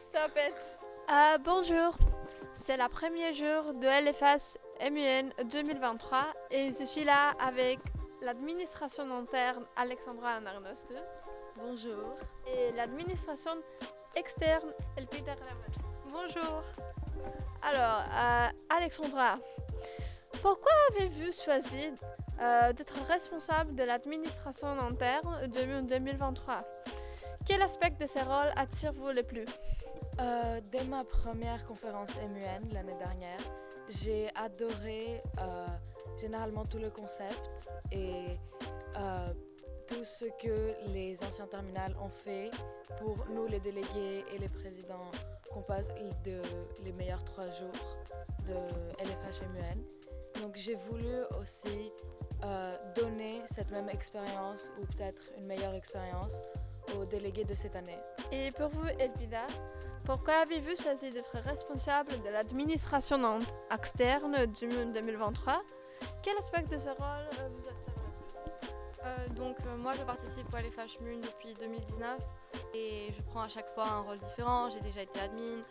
Stop it. Bonjour, c'est le premier jour de LFS MUN 2023 et je suis là avec l'administration interne Alexandra Narnoste. Bonjour. Et l'administration externe Elpida Raman. Bonjour. Alors, Alexandra, pourquoi avez-vous choisi d'être responsable de l'administration interne de MUN 2023? Quel aspect de ce rôle attire-vous le plus? Dès ma première conférence MUN l'année dernière, j'ai adoré généralement tout le concept et tout ce que les anciens terminales ont fait pour nous les délégués et les présidents qu'on passe les meilleurs 3 jours de LFH MUN. Donc j'ai voulu aussi donner cette même expérience ou peut-être une meilleure expérience aux délégués de cette année. Et pour vous, Elvida, pourquoi avez-vous choisi d'être responsable de l'administration externe du MUN 2023? Quel aspect de ce rôle vous attire le plus? Moi je participe au LFH MUN depuis 2019 et je prends à chaque fois un rôle différent. J'ai déjà été admin,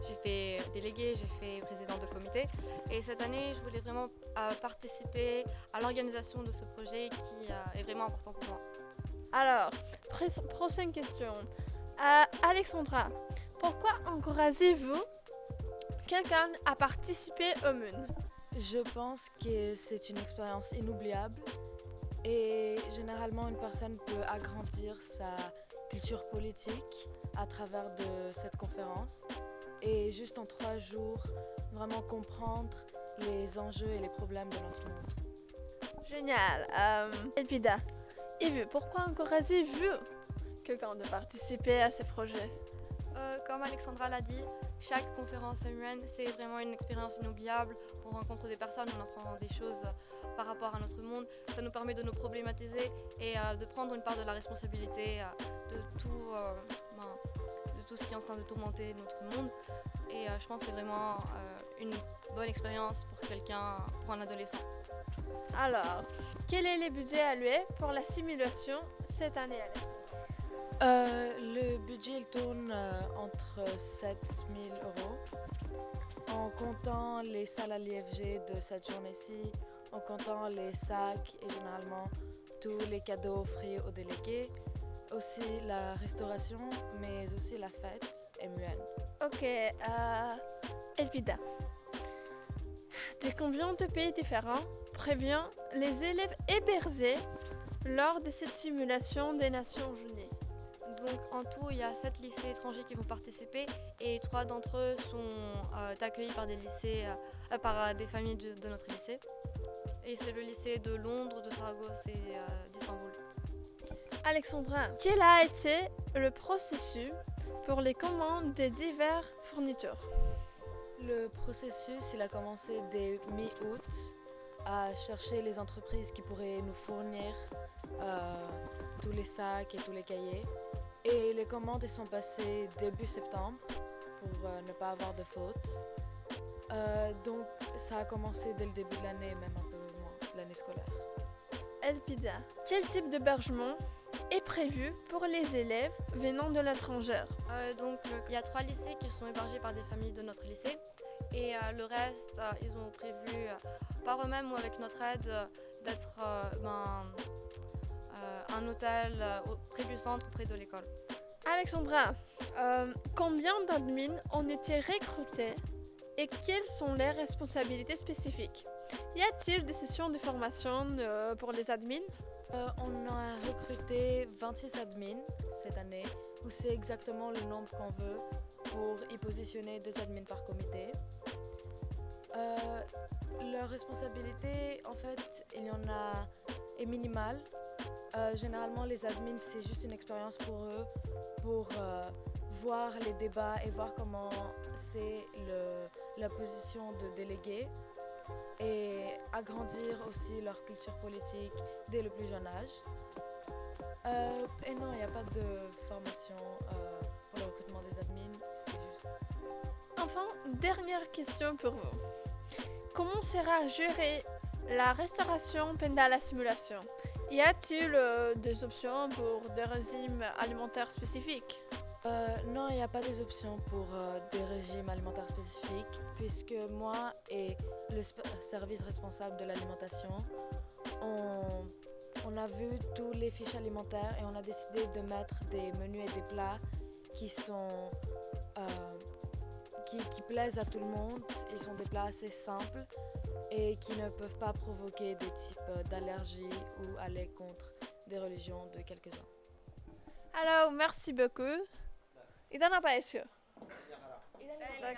j'ai fait délégué, j'ai fait président de comité et cette année je voulais vraiment participer à l'organisation de ce projet qui est vraiment important pour moi. Alors, prochaine question. Alexandra, pourquoi encouragez-vous quelqu'un à participer au MUN? Je pense que c'est une expérience inoubliable et généralement une personne peut agrandir sa culture politique à travers de cette conférence et juste en 3 jours vraiment comprendre les enjeux et les problèmes de notre monde. Génial. Elvida, et vous, pourquoi encouragez-vous quelqu'un de participer à ces projets? Comme Alexandra l'a dit, chaque conférence MUN, c'est vraiment une expérience inoubliable. On rencontre des personnes, on apprend des choses par rapport à notre monde. Ça nous permet de nous problématiser et de prendre une part de la responsabilité de tout ce qui est en train de tourmenter notre monde. Et je pense que c'est vraiment une bonne expérience pour quelqu'un, pour un adolescent. Alors, quel est le budget alloué pour la simulation cette année? Le budget il tourne entre 7 000 € en comptant les salles à l'IFG de cette journée-ci, en comptant les sacs et généralement tous les cadeaux offrés aux délégués, aussi la restauration mais aussi la fête MUN. Ok, Elvida, de combien de pays différents prévient les élèves hébergés lors de cette simulation des Nations Unies? Donc en tout, il y a 7 lycées étrangers qui vont participer et 3 d'entre eux sont accueillis par par des familles de notre lycée. Et c'est le lycée de Londres, de Saragosse et d'Istanbul. Alexandra, quel a été le processus pour les commandes des divers fournitures? Le processus il a commencé dès mi-août à chercher les entreprises qui pourraient nous fournir tous les sacs et tous les cahiers. Et les commandes elles sont passées début septembre pour ne pas avoir de faute. Donc ça a commencé dès le début de l'année, même un peu moins, l'année scolaire. Elpida, quel type d'hébergement est prévu pour les élèves venant de l'étranger? Il y a 3 lycées qui sont hébergés par des familles de notre lycée. Et le reste, ils ont prévu, par eux-mêmes ou avec notre aide, d'être un hôtel près du centre, près de l'école. Alexandra, combien d'admins ont été recrutés et quelles sont les responsabilités spécifiques? Y a-t-il des sessions de formation pour les admins? On a recruté 26 admins cette année, où c'est exactement le nombre qu'on veut pour y positionner 2 admins par comité. Leur responsabilité, en fait, il y en a est minimale. Généralement, les admins, c'est juste une expérience pour eux, pour voir les débats et voir comment c'est la position de délégué et agrandir aussi leur culture politique dès le plus jeune âge. Et non, il n'y a pas de formation pour le recrutement des admins, c'est juste... Enfin, dernière question pour vous. Comment sera gérée la restauration pendant la simulation? Y a-t-il des options pour des régimes alimentaires spécifiques? Non, il n'y a pas des options pour des régimes alimentaires spécifiques, puisque moi et le service responsable de l'alimentation, on a vu tous les fiches alimentaires et on a décidé de mettre des menus et des plats qui sont qui plaisent à tout le monde. Ils sont des plats assez simples et qui ne peuvent pas provoquer des types d'allergies ou aller contre des religions de quelques-uns. Alors, merci beaucoup. Idan apa ya? Tack.